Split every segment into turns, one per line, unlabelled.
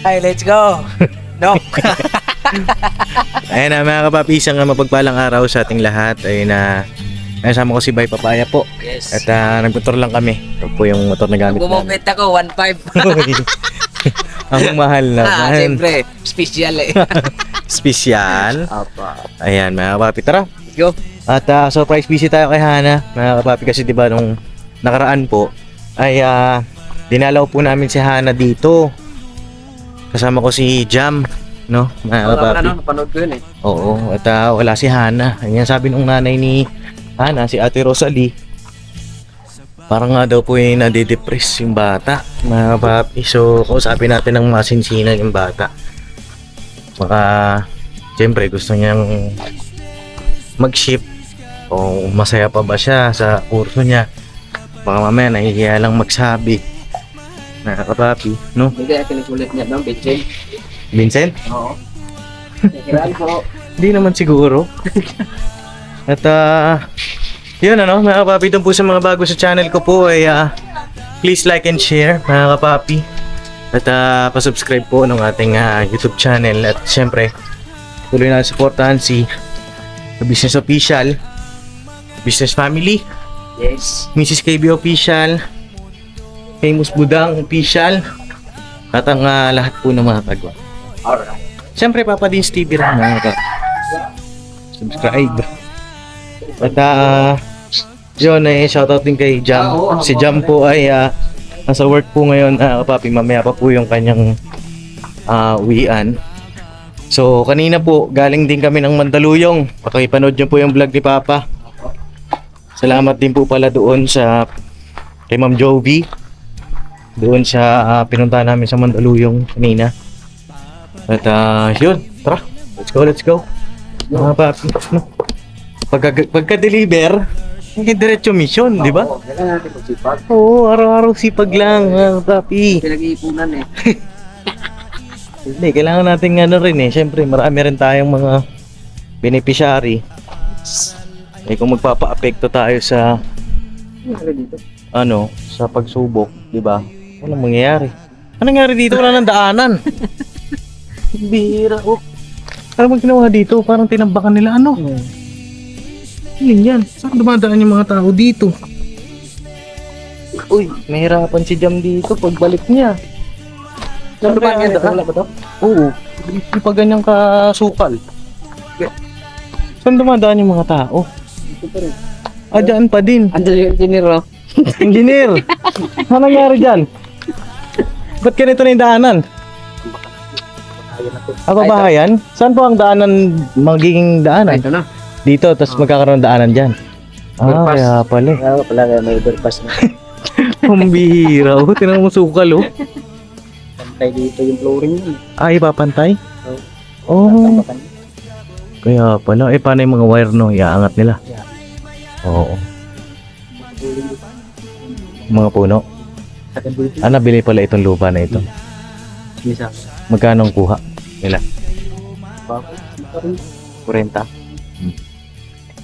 Ay, let's go! No!
Ayan na mga kapapi, isang mapagpalang araw sa ating lahat. Ayun na, nasama ko si Bay Papaya po.
Yes.
At nagmotor lang kami. Ito po yung motor na gamit namin.
Bumomit ako, 1.5.
Ang mahal naman.
Siyempre, special eh.
Special.
Apa.
Ayan mga kapapi, tara.
Let's go.
At surprise visit tayo kay Hana. Mga kapapi, kasi diba nung nakaraan po ay dinalaw po namin si Hana dito. Kasama ko si Jam, no? Mga kapapi.
Napanood ko yun eh.
Oo, at wala si Hana. Ayan, sabi nung nanay ni Hana, si Ate Rosalie, parang nga daw po yung nade-depress yung bata, mga kapapi. So, kausapin natin ng masinsinan yung bata. Baka, siyempre, gusto niyang mag-ship o masaya pa ba siya sa kurso niya. Baka mamaya nahihiya lang magsabi, mga kapapi, no?
Hindi kaya kinikulit niya, no? Bitchin.
Vincent?
Oo. Nakiraan ko.
Hindi naman siguro. At yun ano, mga kapapi, doon po sa mga bago sa channel ko po ay please like and share, mga kapapi. At pa-subscribe po ng ating YouTube channel. At syempre, tuloy na supportahan si Business Official, Business Family,
Yes.
Mrs. KB Official, Famous Budang Official, at ang lahat po ng mga kagwa.
Alright.
Siyempre, Papa Dins TV rin, mga kapapi. Subscribe. At yun ay shoutout din kay Jam. Si Jam po ay nasa work po ngayon, kapapi. Mamaya pa po yung kanyang uwian. So kanina po galing din kami ng Mandaluyong. Pakipanood nyo po yung vlog ni Papa. Salamat din po pala doon sa kay Ma'am Jovi. Doon sa pinuntahan namin sa Mandaluyong kanina. At yun, tara, let's go. Mga papi, no? Pagka-deliver, hindi diretso mission, di ba?
Oo, kailangan natin magsipag.
Oo, araw-araw sipag lang, mga papi.
Pinag-iipunan eh.
Hindi, kailangan natin ano rin eh. Siyempre, marami rin tayong mga beneficiary. Eh, kung magpapa-apekto tayo sa,
Dito.
ano, sa pagsubok, di ba? Walang mangyayari. Anong nangyari dito? Wala nang daanan. Bihira, oh. Ano bang ginawa dito? Parang tinambakan nila, ano? Yun yan. Saan dumadaan yung mga tao dito? Uy, mahirapan si Jam dito pagbalik niya.
Saan ba
Kaya,
yan? Wala ba to?
Oo, hindi pa ganyang kasukal. Saan dumadaan yung mga tao?
Ito pa rin.
Dyan pa din.
Andun yung engineer, no?
Engineer! Ano nangyari dyan? Ba't ganito na yung daanan? Ako bahayan? Saan po ang daanan magiging daanan?
Ito na.
Dito, tapos magkakaroon ng daanan dyan.
Overpass.
Kaya pala.
Kaya pala kaya may overpass na.
Pambihira. Tinang mo sukal, oh.
Pantay dito yung flooring yun.
Ipapantay?
Oo.
Oh. Kaya pala. Paano yung mga wire, no? Iaangat nila.
Yeah.
Oo. Mga puno. Nabili pala itong lupa na ito.
Bisa.
Magkano ang kuha nila? 40.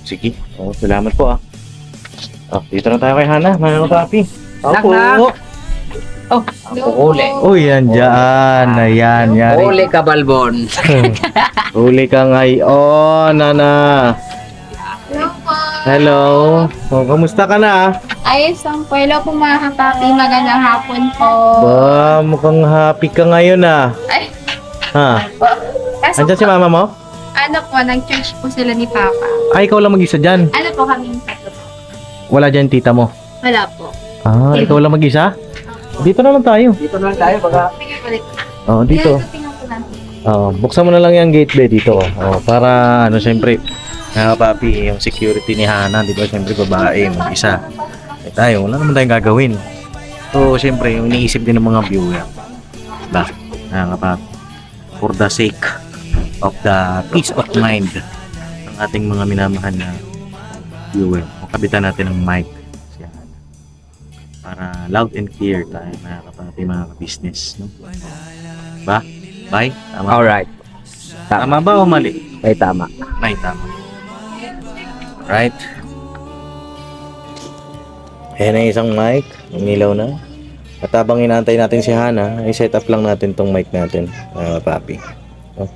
Sige. Salamat po dito na tayo kay Hana, mga kapapi.
Nak. Oh, uli.
Uy, yan dyan. Ayan, yari.
Uli ka, Balbon.
Uli ka ngayon, Nana. Hello. Kamusta ka na?
Ayos lang po. Hello po mga kapapi. Magandang hapon po.
Ba, mukhang happy ka ngayon
Ay,
Ha?
kaso
Andyan si
po,
mama mo?
ano po, nag-church po sila ni Papa.
Ikaw lang mag-isa dyan.
Ano po kaming tatlo po?
Wala dyan tita mo.
Wala po.
Ikaw lang mag-isa? Dito na lang tayo.
Dito na lang tayo, baka
Sige ulit.
Dito.
Tingnan po natin.
Buksan mo na lang yung gate bay dito. Para syempre, papi, yung security ni Hana, di ba? Syempre babae, mag-isa. Tayo, wala naman tayong gagawin. So, syempre, yung iniisip din ng mga viewer. Ba? Papi, for the sake of the peace of mind ng ating mga minamahal na viewer. Kabitan natin ng mic. Para loud and clear tayo, mga kapapi, mga business, no? Ba? Bye? Tama?
alright.
Tama ba o mali?
Ay, tama.
May tama. Right? Ayan na isang mic. Umilaw na. At habang inaantay natin si Hana, i-set up lang natin tong mic natin, papi. Oh.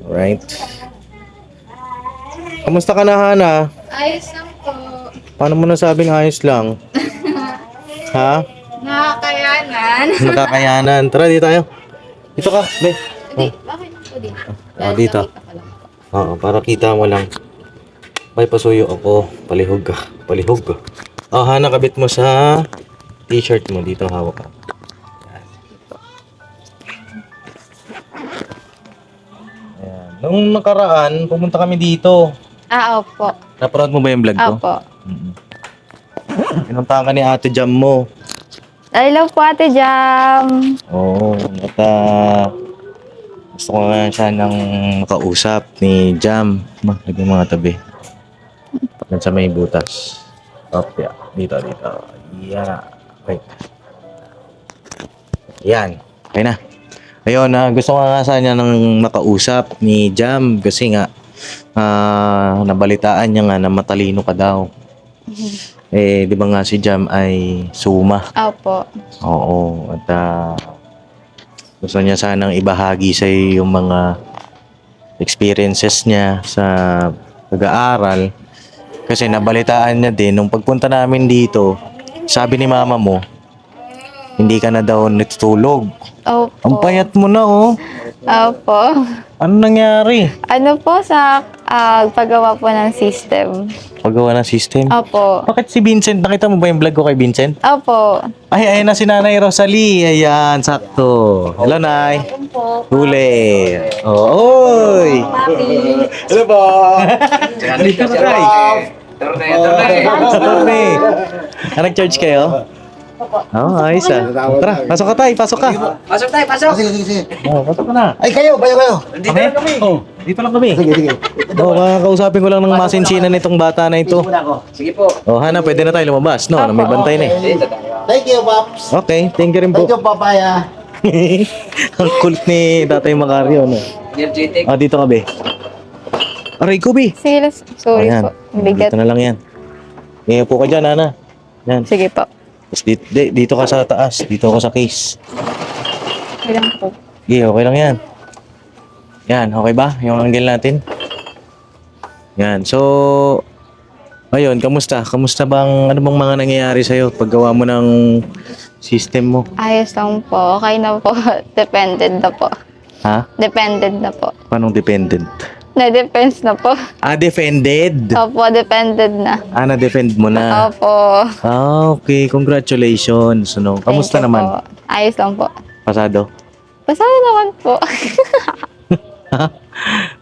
Alright. Kamusta ka na, Hana?
Ayos lang po.
Paano mo nasabing ayos lang? Ha?
Nakakayanan.
Nakakayanan. Tara, dito tayo. Dito ka, be.
Hindi, bakit po dito?
Dito. Oo, para kita mo lang. May pasuyo ako. Palihog ka. Palihog ka. Oh, Hana, kabit mo sa t-shirt mo. Dito hawak ka. Ayan. Nung nakaraan, pumunta kami dito.
Opo.
Napanood mo ba yung vlog ko?
Opo.
Pinuntahan ka ni Ate Jam mo.
Hello po, Ate Jam.
Oo. At gusto ko nga siya ng makausap ni Jam. Lagyan mga tabi. Yan sa may butas. Okay. Dito. Yeah. Wait. Yan. Okay na. Ayun, gusto ko nga sana ng makausap ni Jam kasi nga nabalitaan niya nga na matalino ka daw. Eh, di ba nga si Jam ay suma?
Opo.
Oo. At gusto niya sanang ibahagi sa yung mga experiences niya sa pag-aaral. Kasi nabalitaan niya din, nung pagpunta namin dito, sabi ni mama mo, hindi ka na daw natutulog.
Opo.
Ang payat mo na, oh.
Opo.
Ano nangyari?
Ano po sa paggawa po ng system?
Paggawa ng system?
Opo.
Bakit si Vincent? Nakita mo ba yung vlog ko kay Vincent?
Opo.
Ay, ayan na si Nanay Rosalie. Ayan, sakto. Hello, Nay. Huli. Oh, oy. Hello po. Dito na, Nay. Torne. Nag-charge kayo? Oo, ayos ah. Tara, pasok ka tayo, pasok ka.
Pasok tayo, pasok!
Sige.
Oo, pasok ka na.
Ay, kayo.
Dito na kami!
Oh, dito lang kami.
Sige.
Oo, kakausapin ko lang ng masinsinan nitong bata na ito.
Sige po.
Oh, Hana, pwede na tayo lumabas. No, may bantay na eh.
Dito tayo.
Thank you, Pops.
Okay, thank you rin po.
Thank you, Papaya.
Ang kulit ni Tatay Macario, no?
Energetic.
Dito ka, be. Aray ko, be.
Sige, sorry
Ayan.
po. Bigat.
Dito na lang yan. Ngayon po ka dyan, Hana. Yan.
Sige po.
Tapos dito ka sa taas. Dito ako sa case.
Ilang po.
Okay, okay lang yan. Yan, okay ba? Yung angle natin? Yan, so... Ayun, kamusta? Kamusta bang, ano bang mga nangyayari sa'yo paggawa mo ng system mo?
Ayos lang po. Okay na po. Dependent na po.
Ha?
Dependent na po.
Paano dependent?
Na-depends na po.
Defended?
Opo, dependent na.
Na-defend mo na?
Opo.
Okay. Congratulations. Ano? Kamusta
Thank you
naman?
po. Ayos lang po.
Pasado?
Pasado naman po.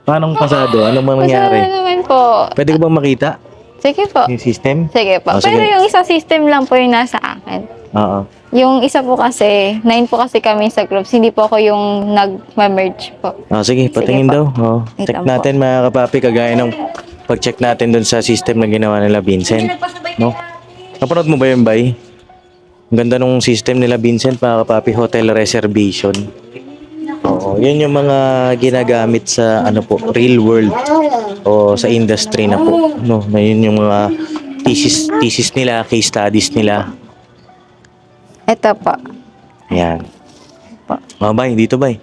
Paano pasado? Anong mga nangyari?
Pasado naman po.
Pwede ko bang makita
Sige po.
yung system?
Sige po.
Oh, sige.
Pero yung isang system lang po yung nasa akin.
Oo.
Yung isa po kasi, 9 po kasi kami sa groups. Hindi po ako yung nag-merge po.
Sige, patingin
po.
daw.
Wait
Check
lang po.
natin mga kapapi, kagaya ng pag-check natin dun sa system na ginawa nila Vincent. No? Napanood mo ba yun, Bay? Ang ganda nung system nila Vincent, mga kapapi, hotel reservation. Oo, yun yung mga ginagamit sa ano po, real world o sa industry na po. No, na yun yung mga thesis nila, case studies nila.
Ito po.
Ayan.
Po.
Bay, dito, Bay.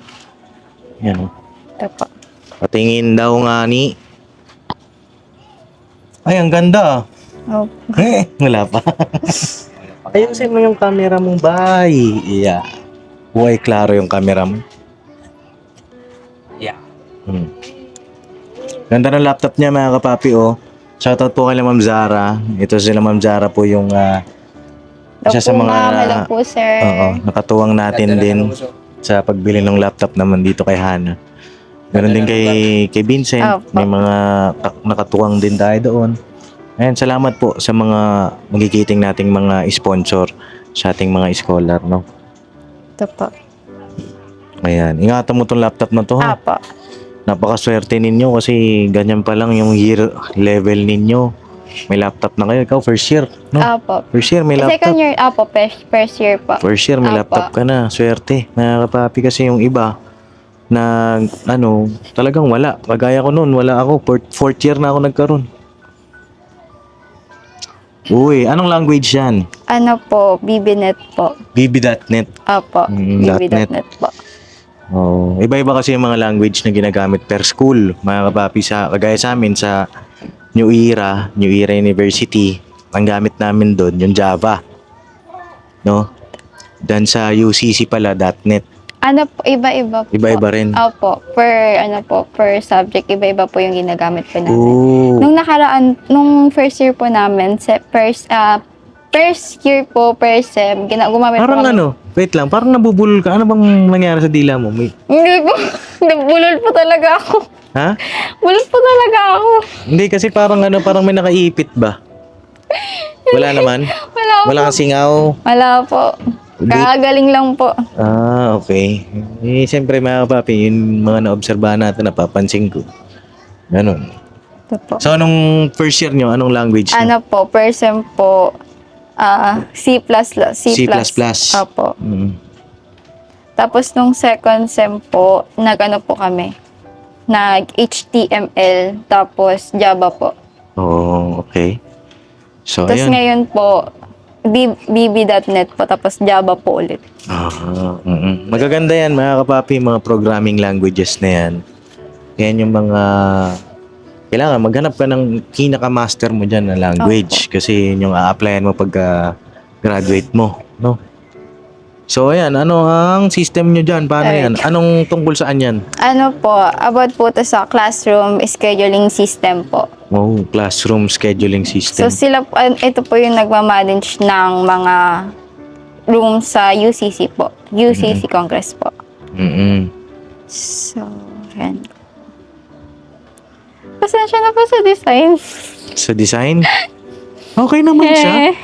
Yan, oh.
Ito po.
Patingin daw nga ni... Ay, ang ganda.
Oh.
Wala pa. Ayusin mo yung camera mong, Bay. Yeah. Buhay klaro yung camera mo.
Yeah.
Ganda ng laptop niya, mga kapapi, oh. Shoutout po kay Ma'am Zara. Ito sila Ma'am Zara po yung isa sa mga
Hello po, sir.
nakatuwang natin din sa pagbili ng laptop naman dito kay Hana. Ganon din kay Vincent.
Opo.
May mga nakatuwang din tayo doon. Ayan, salamat po sa mga magigiting nating mga sponsor sa ating mga scholar, no?
Ito po.
Ayan, ingatan mo tong laptop na to, ha?
Apo.
Napakaswerte ninyo kasi ganyan pa lang yung year level ninyo. May laptop na kayo. Ikaw, first year, no?
Apo.
First year, may laptop.
Second year, apo. First year po.
First year, may
Apo.
laptop ka na. Swerte. Mga kapapi kasi yung iba na talagang wala. Kagaya ko noon, wala ako. Fourth year na ako nagkaroon. Uy, anong language yan?
Ano po, BBNet po.
BB.net.
Opo, BB.net po.
Oh, iba-iba kasi yung mga language na ginagamit per school. Mga kapapi, sa kagaya sa amin sa New Era University, ang gamit namin doon yung Java. No? Dan sa UCC pala .net.
Ano po, iba-iba po.
Iba-iba rin.
Opo, per subject, iba-iba po yung ginagamit po namin.
Oh.
Nung nakaraan, nung first year po namin, first year po, per sem, gumamit po
Parang
kami.
wait lang, parang nabubulol ka. Ano bang nangyari sa dila mo?
Hindi po, nabulol po talaga ako.
Ha?
Bulol po talaga ako.
Hindi kasi parang parang may nakaipit ba? Wala naman?
Wala po.
Wala kang singaw?
Wala po.
Hindi.
Kagaling lang po.
Ah, okay. Siyempre mga kapapi, yung mga na-obserbahan natin, napapansin ko. Ganon.
Ito po.
So, anong first year nyo? Anong language nyo?
Ano po, per sem po, C++.
C++.
Opo.
Mm.
Tapos nung second sem po, nag-ano po kami, nag-HTML, tapos Java po.
Oh, okay. So,
Tapos
ayan.
ngayon po, BB.net po, tapos Java po ulit.
Magaganda yan, mga kapapi, mga programming languages na yan. Yan yung mga... Kailangan maghanap ka ng pinaka-master mo dyan na language. Kasi yun yung a-applyan mo pagka graduate mo. No? So, ayan. Ano ang system nyo dyan? Paano
Alright.
yan? Anong tungkol saan yan?
Ano po, about po to sa classroom scheduling system po.
Oh, classroom scheduling system.
So sila po, ito po yung nagmamanage ng mga room sa UCC po. UCC Congress po.
Mm-mm.
So, yan. Pasensya na po sa design.
Sa design? Okay naman siya.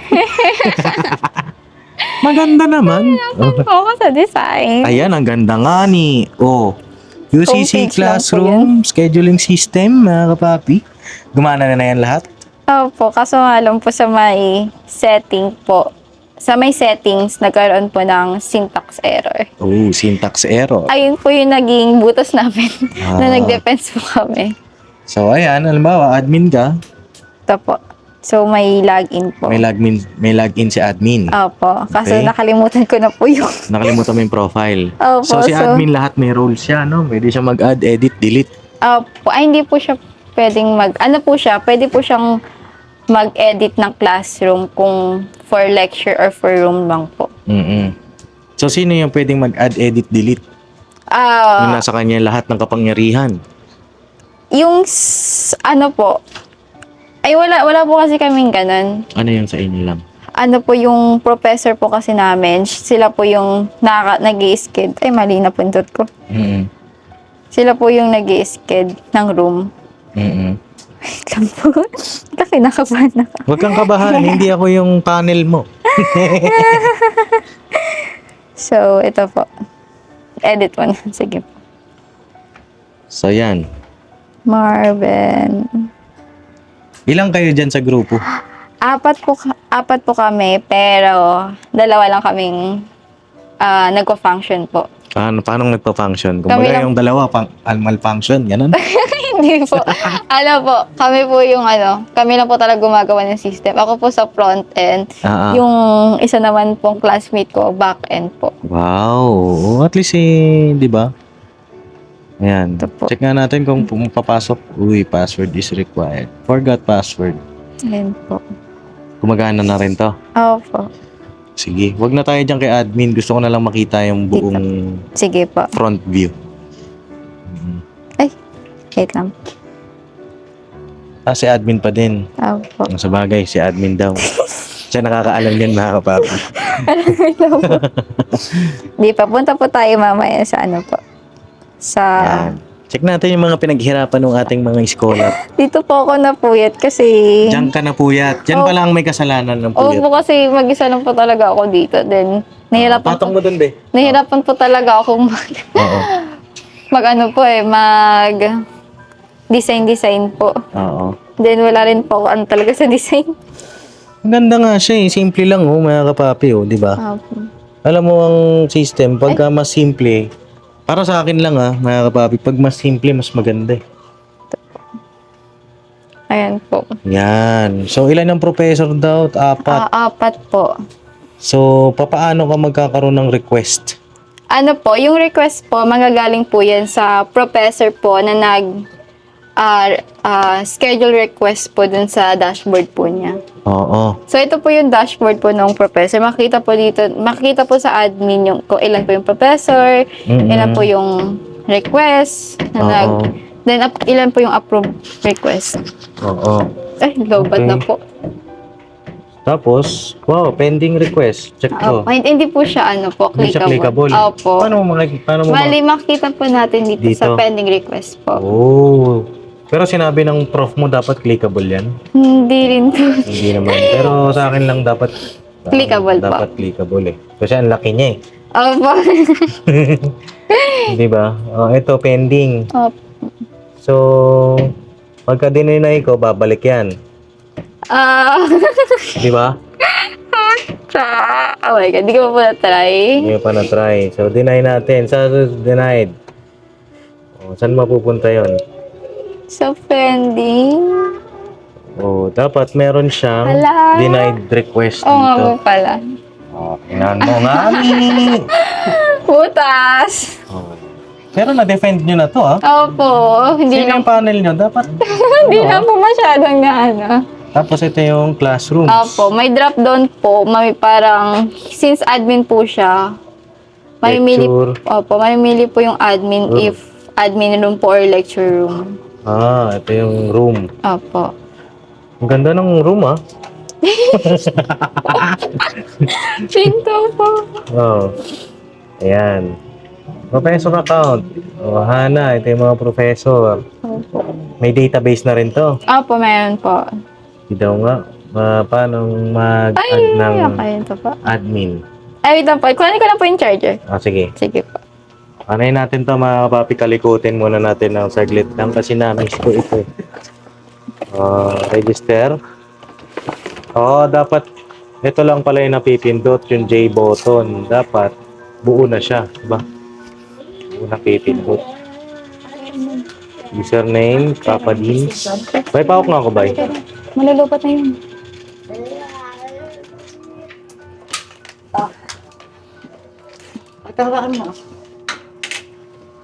Maganda naman.
Po ako sa design.
Ayan, ang ganda nga ni. Oh, UCC
Homepage lang po
Classroom Scheduling System, mga kapapi. Gumana na yan lahat?
Opo, kaso nga lang po sa may setting po. Sa may settings, nagkaroon po ng syntax error.
Oh, syntax error.
Ayun po yung naging butas namin na
Ah.
nag-depends po kami.
So, ayan, halimbawa, admin ka.
Ito po. So, may login po.
May login si admin.
Opo. Kaso
Okay.
nakalimutan ko na po yung...
Nakalimutan mo yung profile.
Opo,
So, si admin lahat may roles siya, no? Pwede siya mag-add, edit, delete.
Opo. Ay, hindi po siya pwedeng ano po siya, pwede po siyang mag-edit ng classroom kung for lecture or for room lang po.
Mm-mm. So, sino yung pwedeng mag-add, edit, delete? Yung nasa kanya lahat ng kapangyarihan.
Yung ano po, ay wala po kasi kaming ganun.
Ano yung sa inyo lang?
Ano po yung professor po kasi namin, sila po yung nag-i-sked. Ay, mali na puntot ko.
Mm-mm.
Sila po yung nag-i-sked ng room.
Mm-mm.
Wait lang po. Kasi nakabahan na.
Huwag kang kabahan, hindi ako yung panel mo.
So, ito po. Edit mo na. Sige po.
So, yan.
Marvin.
Ilang kayo dyan sa grupo?
Apat po kami, pero dalawa lang kaming nagko-function po.
Paano nagpa-function? Kung
Kami
baga
lang-
yung dalawa, malfunction, ganun?
Hindi po. Ano po, kami po yung kami lang po talaga gumagawa ng system. Ako po sa front end.
Ah, ah.
Yung isa naman pong classmate ko, back end po.
Wow. At least di ba? Ayan.
Ito po.
Check nga natin kung papasok. Uy, password is required. Forgot password.
Ayan po.
Gumagana na rin to.
Opo.
Sige. Wag na tayo dyan kay admin. Gusto ko na lang makita yung buong
Sige po.
front view.
Wait lang.
Si admin pa din.
Opo.
Ang sabagay, si admin daw. Siya nakakaalam yan, mga kapapi.
Wait lang po. Di pa. Punta po tayo mamaya sa po. Sa...
Ayan. Check natin yung mga pinaghirapan ng ating mga scholar.
Dito po ako napuyat kasi...
Diyan ka na puyat. Diyan pa lang may kasalanan ng puyat.
Opo, kasi mag-isa lang po talaga ako dito. Then,
Patong mo dun, be.
nahirapan po talaga ako
Oo.
mag design po.
Oo.
Then, wala rin po ako talaga sa design.
Ang ganda nga siya eh. Simple lang mga kapapi di ba?
Opo.
Alam mo ang system, pagka mas simple, para sa akin lang mga kapapi, pag mas simple, mas maganda eh.
Ayan po.
Yan. So, ilan ang professor daw? 4.
4 po.
So, papaano ka magkakaroon ng request?
Ano po, yung request po, manggagaling po yan sa professor po na schedule request po dun sa dashboard po niya.
Oo.
So, ito po yung dashboard po ng professor. Makikita po sa admin yung kung ilan po yung professor, ilan po yung request,
Oo.
ilan po yung approved request.
Oo.
Ay, lobat
Okay.
na po.
Tapos, wow, pending request. Check ko.
Hindi po siya,
Hindi siya clickable.
Opo.
Paano mo
Bali, makikita po natin dito sa
Dito?
pending request po.
Oh. Pero sinabi ng prof mo dapat clickable yan?
Hindi rin po.
Hindi naman. Pero sa akin lang dapat
Clickable po.
dapat clickable eh. Kasi ang laki niya eh.
Opo.
Di ba? Oh, ito pending.
Opo.
So, pagka dininay ko, babalik yan. Di ba?
Oh my God, di ko pa po na-try.
Hindi pa na-try. So, deny natin. Sa denied. Oh, saan mapupunta yon?
So, pending.
Oh, dapat meron siyang
Hala.
denied request
Oo nga
dito.
po pala.
Oh, tingnan mo nga.
Putas!
Oh. Pero na-defend nyo na to, ah.
Opo. Hindi
Sino
na,
yung panel nyo? Dapat.
hindi na po masyadong na ano.
Tapos ito yung classrooms.
Opo, may drop down po. May parang, since admin po siya, mamimili,
Lecture.
mamimili po yung admin
Room.
if admin room po or lecture room.
Ah, ito yung room.
Opo.
Ang ganda ng room, ah.
Pinto po.
Oh. Ayan. Professor account. Oh, Hana, ito yung mga professor.
Opo.
May database na rin to.
Opo, meron po.
Hindi daw nga. Paano mag-add
Ay,
ng
okay, ito po.
admin?
Ay, wait lang po. Kunin ko lang po yung charger.
Ah, sige.
Sige po.
Anayin natin to, mga papi. Kalikutin muna natin ng saglit lang kasi na-miss ko ito. Register. Dapat ito lang pala yung napipindot, yung J button. Dapat buo na siya, diba? Buo na pipindot. Username, Papa Deans. Bay, pawak nga ako, bay.
Malulupat na yun.
Tawakan mo.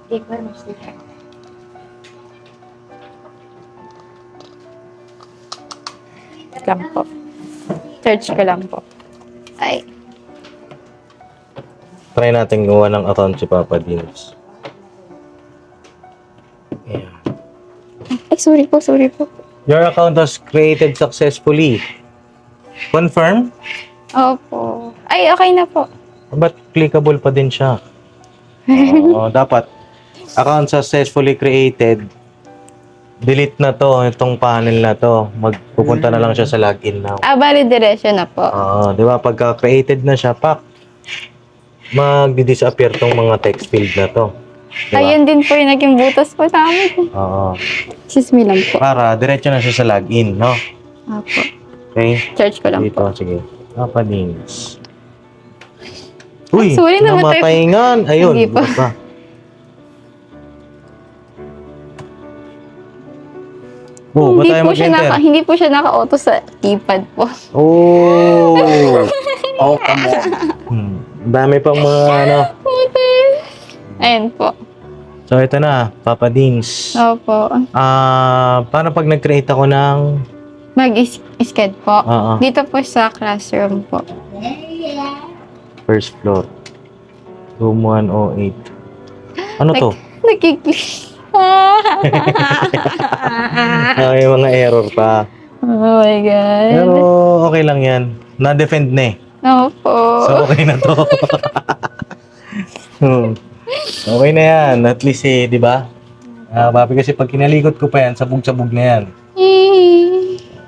Ikwan mo sticker.
Lang po. Search ko lang po. Ay.
Try natin gawa ng account si Papa Deans. Ayan.
Ay, sorry po.
Your account was created successfully. Confirm?
Opo. Ay, okay na po.
Ba't clickable pa din siya? Dapat account successfully created. Delete na to, itong panel na to. Magpupunta na lang siya sa login now.
Bali diretso na po.
Di ba? Pagka created na siya, magdi-disappear tong mga text field na to. Di ba?
Ayun din po yung naging butas po namin. Excuse me lang po.
Para diretso na siya sa login, no?
Opo.
Okay?
Search ko lang
Dito,
po.
sige. Papa Deans. Uy,
sorry,
namatay nga. Ayun,
Hindi pa.
ba? Oh, ba tayo mag-enter?
Hindi po siya naka-auto sa keypad po.
Oh!
Oh, come on.
Dami pang mga ano.
Ayun po.
So, ito na, Papa Deans.
Opo.
Paano pag nag-create ako ng...
Mag-sked po.
Oo.
Dito po sa classroom po.
First floor. Room 108. Ano to?
Nagkiklik.
May mga error pa.
Oh my God.
Pero okay lang yan. Na-defend na eh.
Opo.
So, okay na to. Okay na yan. At least di ba? Papi kasi pag kinalikot ko pa yan, sabog-sabog na yan.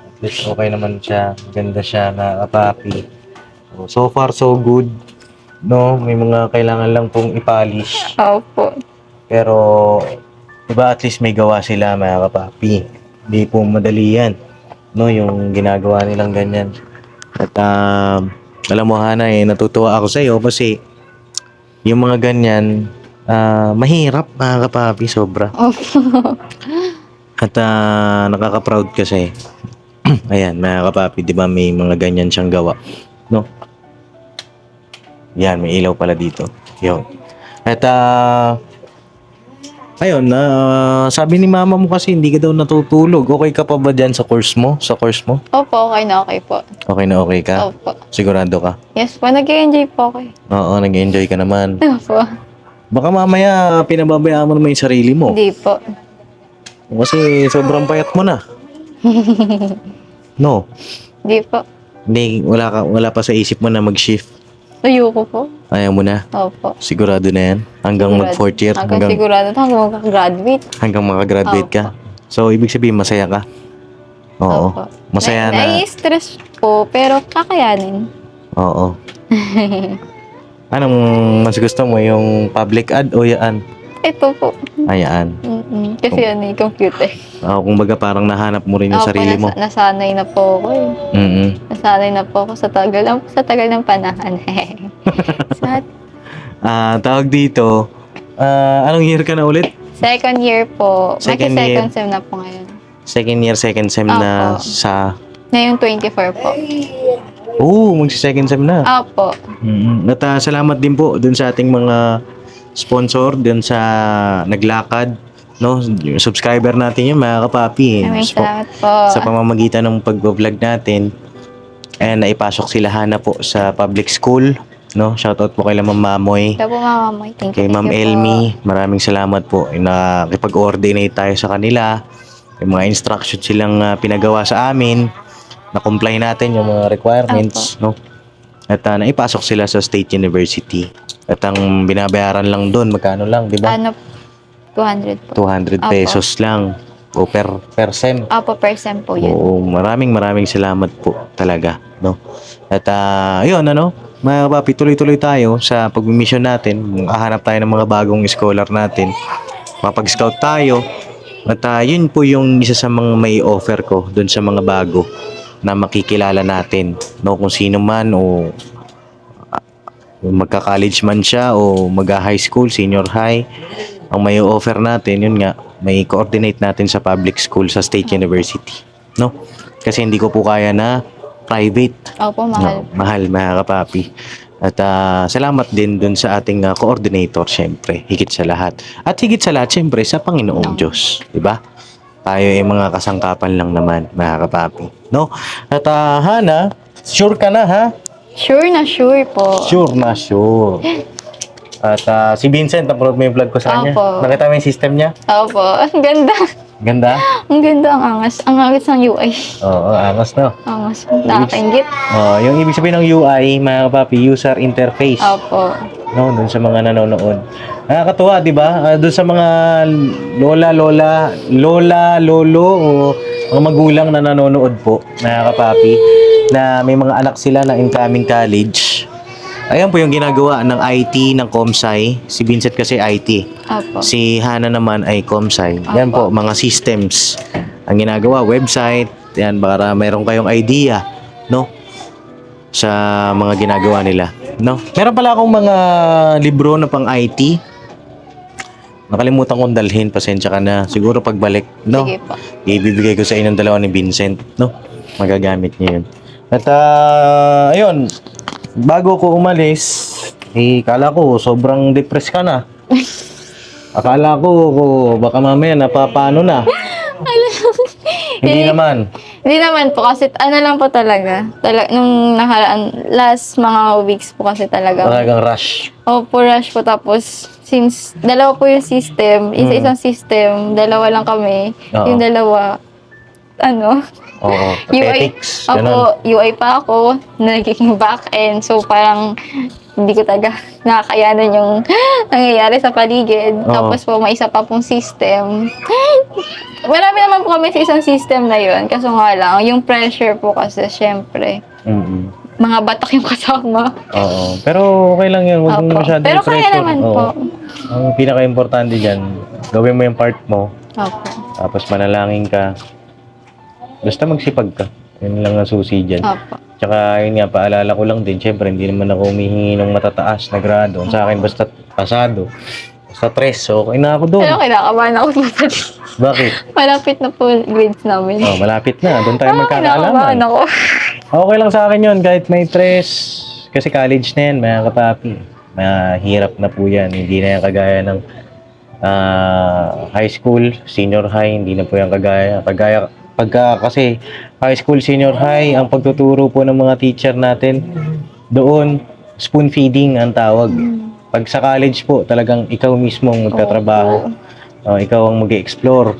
At least okay naman siya. Ganda siya na papi. So far, so good. No, may mga kailangan lang pong i-polish.
Opo.
Pero, diba at least may gawa sila mga kapapi. Hindi po madali yan. No, yung ginagawa nilang ganyan. At alam mo Hana natutuwa ako sa iyo kasi yung mga ganyan, mahirap mga kapapi, sobra.
Opo.
At nakaka-proud kasi. Ayan, mga kapapi, di ba may mga ganyan siyang gawa. No? Yan, may ilaw pala dito. Yun. At ayun, sabi ni mama mo kasi hindi ka daw natutulog. Okay ka pa ba dyan sa course mo? Sa course mo?
Opo, okay na okay po.
Okay na okay ka?
Opo.
Sigurado ka?
Yes po, nag-enjoy po ako.
Oo, nag-enjoy ka naman.
Opo.
Baka mamaya pinababayaan mo naman yung sarili mo.
Hindi po.
Kasi sobrang payat mo na. No?
Hindi po.
Hindi, wala pa sa isip mo na mag-shift.
Ayoko po.
Ayaw mo na?
Opo.
Sigurado na yan? Hanggang
Sigurado.
mag-4th year?
Hanggang sigurado to, hanggang magka-graduate.
Hanggang makagraduate ka? So, ibig sabihin, masaya ka? Oo.
Opo.
Masaya na.
Nai-stress po, pero kakayanin.
Oo. Anong mas gusto mo? Yung public ad o yaan?
Ito po.
Ayaan.
Kasi yan eh, computer.
Kumbaga parang nahanap mo rin yung sarili mo.
Nasanay na po ako eh. Nasanay na po ako sa tagal ng panahon.
Tawag dito, anong year ka na ulit?
Second year po.
Second year.
Second sem na po ngayon.
Second year, second sem na
Opo.
sa...
Ngayong 24 po.
Magsi-second sem na.
Opo.
At salamat din po dun sa ating mga sponsor, dun sa naglakad, no? Yung subscriber natin yun, mga kapapi.
Maraming salamat po.
Sa pamamagitan ng pag-vlog natin, naipasok sila Hana po sa public school, no? Shoutout po kay Ma'am Mamoy,
Ito po, Mama Moy. Thank
kay
you.
Ma'am
thank you
Elmi. Maraming salamat po. Nakipag-coordinate tayo sa kanila. Yung mga instructions silang pinagawa sa amin. Na-comply natin yung mga requirements, no? At naipasok sila sa State University. At ang binabayaran lang doon, magkano lang, di
po.
ba?
Ano, 200 po.
200 pesos lang. O per sem.
Opo, per sem po yun.
Oo, maraming salamat po talaga, no? At yun, mga papi, tuloy-tuloy tayo sa pag-mission natin. Hahanap tayo ng mga bagong scholar natin. Mapag-scout tayo. At yun po yung isa sa mga may offer ko doon sa mga bago na makikilala natin, no? Kung sino man o magka-college man siya o magka-high school, senior high, ang may offer natin, yun nga, may coordinate natin sa public school sa State University, no? Kasi hindi ko po kaya na private.
Opo, mahal.
No, mahal, mga kapapi. At salamat din dun sa ating coordinator, syempre, higit sa lahat. At higit sa lahat, syempre, sa Panginoong Diyos, di ba? Tayo ay mga kasangkapan lang naman, mga kapapi, no? At Hana, sure ka na, ha?
Sure na sure po.
Sure na sure. At si Vincent, napanood mo yung vlog ko sa kanya.
Opo.
Nakita mo yung system niya?
Opo. Ang ganda.
Ganda?
Ang ganda, ang angas. Ang angas ng UI.
Oo, angas, no?
Angas. Nakakaingit.
Yung ibig sabihin ng UI, mga kapapi, user interface.
Opo.
No, dun sa mga nanonood. Nakakatuwa, di ba? Dun sa mga lolo, o mga magulang na nanonood po, mga kapapi, na may mga anak sila na incoming college. Ayan po yung ginagawa ng IT, ng Comsci. Si Vincent kasi IT.
Opo.
Si Hana naman ay Comsci. Yan po, mga systems. Ang ginagawa, website. Yan, para mayroon kayong idea, no? Sa mga ginagawa nila, no? Meron pala akong mga libro na pang IT. Nakalimutan kong dalhin, pasensya ka na. Siguro pagbalik, no?
Sige po.
Ibibigay ko sa inyong dalawa ni Vincent, no? Magagamit niyo yun. At ayun, bago ko umalis, kala ko sobrang depressed ka na. Akala ko baka mamaya napapano na. Hindi naman.
Hindi naman po kasi ano lang po talaga. Nung nakaraan, last mga weeks po kasi talaga.
Talagang rush.
Opo, rush po. Tapos, since dalawa po yung system, isa-isang system, dalawa lang kami.
Oo.
Yung dalawa,
Oo, pathetics.
Opo, UI pa ako, nagiging back-end. So, parang hindi ko talaga nakakayanan yung nangyayari sa paligid.
Oo.
Tapos po, may isa pa pong system. Marami naman po kami sa isang system na yun. Kaso nga lang, yung pressure po kasi, syempre, mga batak yung kasama.
Oo. Pero okay lang yun. Huwag mo
Opo.
masyadong
Pero kaya
i-pressure.
naman
Oo.
po.
Ang pinaka-importante dyan, gawin mo yung part mo.
Opo.
Tapos manalangin ka. Basta magsipag ka. Yun lang ang susi dyan.
Opo.
Tsaka yun nga, paalala ko lang din, syempre hindi naman ako humihingi ng matataas na grado. Sa akin basta pasado. Sa 3, okay na ako doon.
Pero kinakabahan ako po.
Bakit?
Malapit na po grades namin.
Oh, malapit na. Doon tayo
Kinakabahan
magkakaalaman.
ako.
Okay lang sa akin yun, kahit may 3. Kasi college na yan, mga kapapi. Mahirap na po yan. Hindi na yan kagaya ng high school, senior high. Hindi na po yan kagaya. Pagka kasi high school, senior high, ang pagtuturo po ng mga teacher natin, doon, spoon feeding ang tawag. Pag sa college po, talagang ikaw mismo ang magtatrabaho. Ikaw ang mag-explore.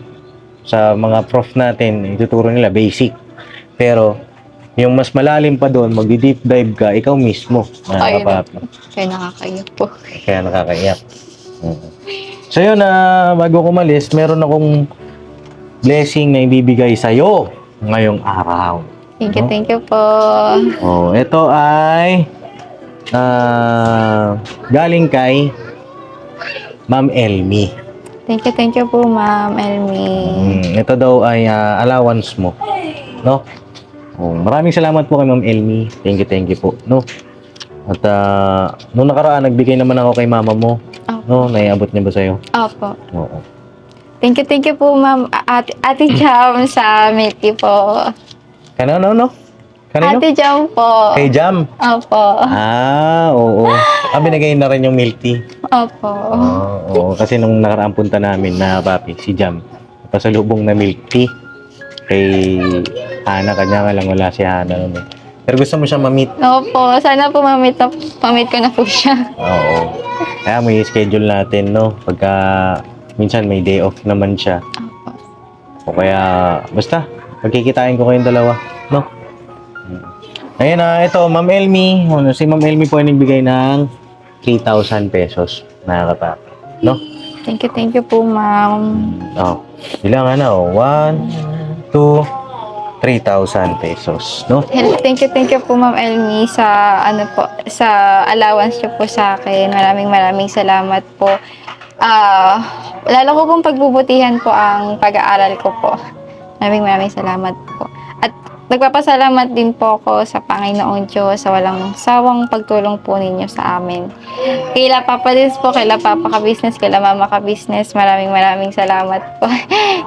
Sa mga prof natin, ituturo nila basic. Pero, yung mas malalim pa doon, mag-deep dive ka, ikaw mismo.
Ayun.
Kapapi.
Kaya nakakaiyak po.
Kaya nakakaiyak. So yun, bago ko malis, meron akong blessing na ibibigay sa'yo ngayong araw.
Thank you po.
Oh, ito ay galing kay Ma'am Elmi.
Thank you po, Ma'am Elmi.
Ito daw ay allowance mo. No? Oh, maraming salamat po kay Ma'am Elmi. Thank you po. No? At nung nakaraan, nagbigay naman ako kay mama mo. No? Naiabot niya ba sa'yo?
Opo.
Oo.
Thank you po, Ma'am Ate Jam sa Milky po.
Kanino?
Ate Jam po.
Kay Jam?
Opo.
Oo. Binigay na rin yung milk tea.
Opo.
Oo. Kasi nung nakaraang punta namin na papi, si Jam, pasalubong na milk tea kay Hana. Kanya nga lang wala si Hana nun. Pero gusto mo siya ma-meet?
Opo. Sana po ma-meet ko na po siya.
Oo. Kaya may schedule natin, no? Pagka minsan may day off naman siya.
Opo.
O kaya, basta, pagkikitain ko kayong dalawa, no? Ayun ito, Ma'am Elmi. Si Ma'am Elmi po ay nagbigay ng 3,000 pesos. Nakakatapi, no?
Thank you po, Ma'am.
Bilang 1, 2, 3,000 pesos, no?
Thank you po, Ma'am Elmi, sa sa allowance niyo po sa akin. Maraming salamat po. Lalo ko pong pagbubutihan po ang pag-aaral ko po. Maraming salamat po. At nagpapasalamat din po ako sa Panginoong Diyos sa walang sawang pagtulong po ninyo sa amin. Kaila Papa Dins po, kaila Papa ka-business, kaila Mama ka-business. Maraming salamat po.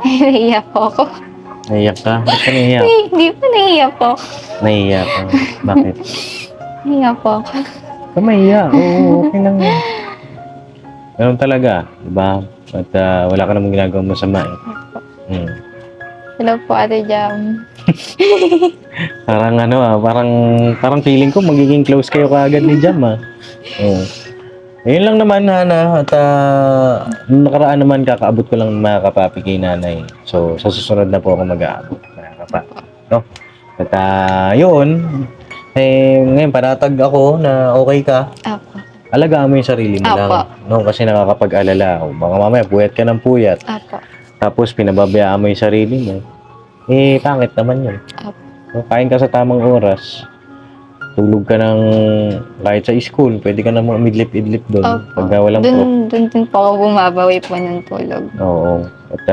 Naiiyak po ako.
Naiiyak ka? Ba't ka naiiyak?
Hindi po, naiiyak po.
Naiiyak ka? Bakit?
Naiiyak po ako.
Ka maiiyak? Oo, okay lang yan. Ganun talaga, diba? At wala ka namang ginagawang masama eh.
Hello po, Ate Jam.
Parang parang feeling ko magiging close kayo kaagad ni Jam Oo. Ayun lang naman, Hana. At nung nakaraan naman, kakaabot ko lang mga kapapi kay nanay. So, sa susunod na po ako mag-aabot, mga kapapi. No? At yun, ngayon panatag ako na okay ka.
Apo.
Alagaan mo yung sarili mo lang. No? Kasi nakakapag-alala ako. Baka mamaya, puyat ka ng puyat.
Apo.
Tapos, pinababayaan mo yung sarili mo. Pangit naman yun.
Apo.
So, kain ka sa tamang oras. Tulog ka ng kahit sa school, pwede ka na umidlip-idlip doon. Pag walang
Doon din po ako bumabawi po ng tulog.
Oo. At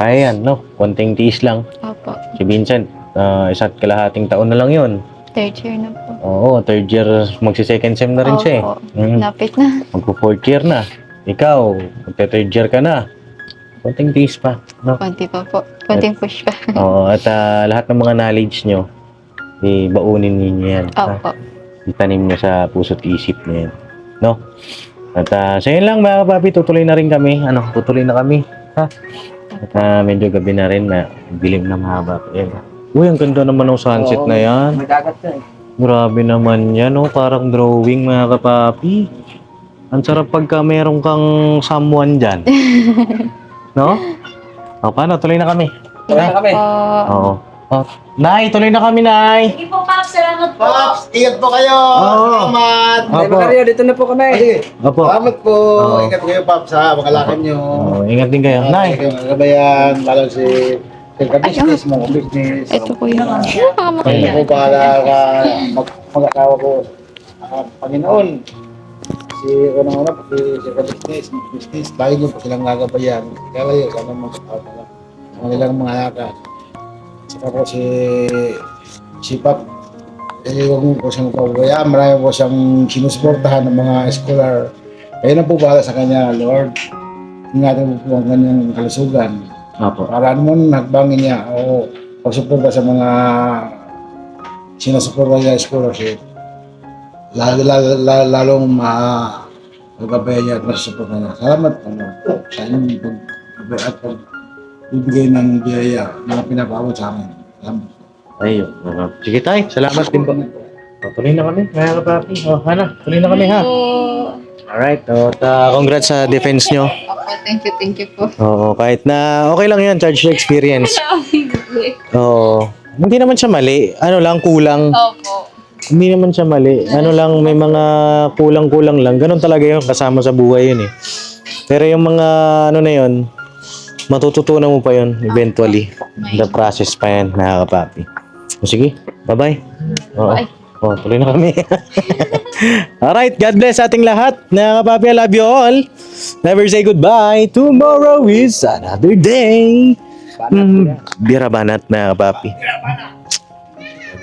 kaya yan, no? Konting tiis lang.
Opo.
Si Vincent, 1.5 taon na lang yun.
Third year na po.
Oo, third year, magsi-second sem na rin siya
Opo.
eh.
Lapit na.
Magpo-4th year na. Ikaw, magte-third year ka na. Konting tiis pa, no?
Konti pa po. Konting push pa.
Oo, at lahat ng mga knowledge nyo, baunin ninyo yan.
Opo.
Itanim nyo sa puso't isip nyo yan. No? At so yun lang mga kapapi, tutuloy na rin kami. Tutuloy na kami. Ha? At medyo gabi na rin na dilim na mahaba. Uy, ang ganda naman ng sunset na yan.
Nagagat ka eh.
Grabe naman yan, oh. Parang drawing mga kapapi. Ang sarap pagka meron kang someone dyan. No? O, paano? Tuloy na kami.
Tuloy na kami.
Oo. Nay, tuloy na kami, Nay.
Sige po, Pops. Salamat po.
Pops, ingat po kayo.
Oo.
Salamat.
Opo.
Dito na po kami. Sige.
Opo.
Salamat po.
Oo.
Ingat po kayo, Pops, sa mga lakad nyo.
Ingat din kayo. Nay.
Mga gabayan, lalo si business, mga business.
Ito po yun.
Kaya po para mag-asawa ko. Panginoon, si unang-una po si business, lagi nyo po silang nagabayan. Kaya kayo, sana mag-asawa na lang. Sa kanilang mga lakad. Saka po si Pap, huwag mo po siyang pabayaan. Marami po siyang sinusuportahan ng mga scholar. Kayo na po para sa kanya, Lord. Ingatan mo po ang kanyang kalusugan.
Apo.
Para ano man nagbangin niya o pagsuporta sa mga sinasuporta niya scholarship, lalong magabay niya at masusuporta niya. Salamat sa inyong pagbabay at pagbibigay ng biyaya na pinapaabot sa amin. Salamat.
Ayun. Sige tayo. Salamat din po. Tuloy na kami, mga kapapi. Hana, tuloy na kami ha. Alright. Congrats sa defense nyo.
Opo, thank you po.
Oo, kahit na okay lang yan, charge to experience. Oo. Hindi naman siya mali. Ano lang, kulang.
Opo.
Hindi naman siya mali. Ano lang, may mga kulang-kulang lang. Ganun talaga yun, kasama sa buhay yun eh. Pero yung mga ano na yun, matututunan mo pa yun eventually. The process pa yan, mga kapapi. O sige, bye-bye. Oo.
Bye.
Oh, tuloy na kami. Alright, God bless ating lahat. Mga kapapi, I love you all. Never say goodbye. Tomorrow is another day. Bira banat, mga kapapi.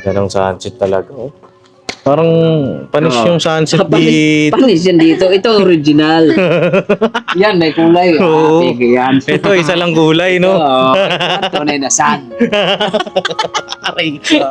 Ganda ng sunset talaga, oh. Parang panis yung sunset dito.
Panis yan dito. Ito original. Yan, may kulay.
Oo.
Sige yan.
Ito, isa lang kulay, no?
Oo. Tunay na sun.
Aray ka.